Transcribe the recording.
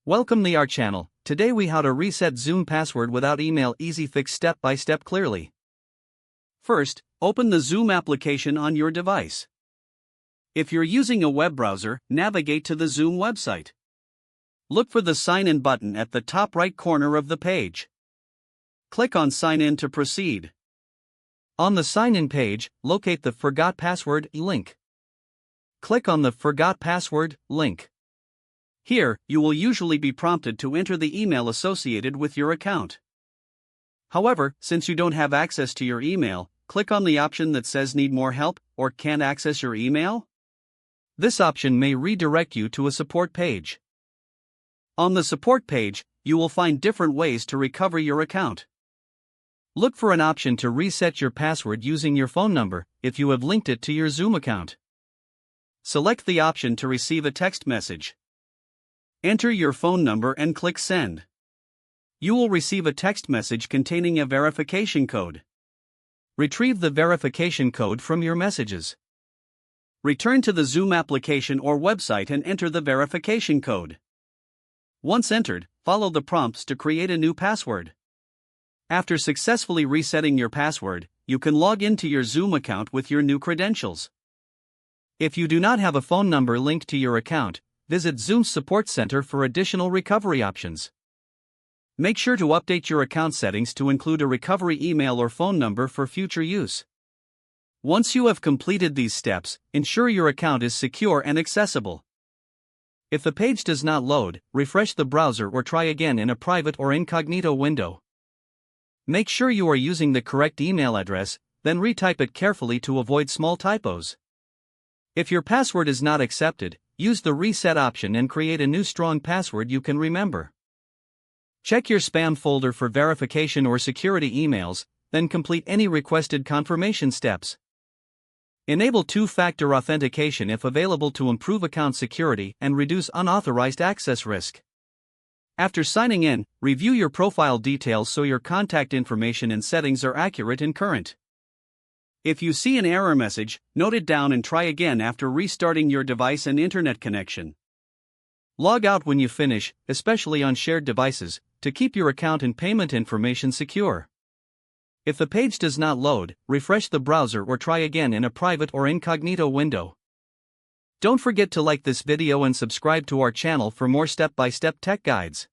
Welcome to our channel. Today we how to reset Zoom password without email. Easy fix step by step clearly. First, open the Zoom application on your device. If you're using a web browser, navigate to the Zoom website. Look for the Sign In button at the top right corner of the page. Click on Sign In to proceed. On the Sign In page, locate the Forgot Password link. Click on the Forgot Password link. Here, you will usually be prompted to enter the email associated with your account. However, since you don't have access to your email, click on the option that says Need More Help or Can't Access Your Email. This option may redirect you to a support page. On the support page, you will find different ways to recover your account. Look for an option to reset your password using your phone number if you have linked it to your Zoom account. Select the option to receive a text message. Enter your phone number and click Send. You will receive a text message containing a verification code. Retrieve the verification code from your messages. Return to the Zoom application or website and enter the verification code. Once entered, follow the prompts to create a new password. After successfully resetting your password, you can log into your Zoom account with your new credentials. If you do not have a phone number linked to your account, visit Zoom's Support Center for additional recovery options. Make sure to update your account settings to include a recovery email or phone number for future use. Once you have completed these steps, ensure your account is secure and accessible. If the page does not load, refresh the browser or try again in a private or incognito window. Make sure you are using the correct email address, then retype it carefully to avoid small typos. If your password is not accepted, use the reset option and create a new strong password you can remember. Check your spam folder for verification or security emails, then complete any requested confirmation steps. Enable two-factor authentication if available to improve account security and reduce unauthorized access risk. After signing in, review your profile details so your contact information and settings are accurate and current. If you see an error message, note it down and try again after restarting your device and internet connection. Log out when you finish, especially on shared devices, to keep your account and payment information secure. If the page does not load, refresh the browser or try again in a private or incognito window. Don't forget to like this video and subscribe to our channel for more step-by-step tech guides.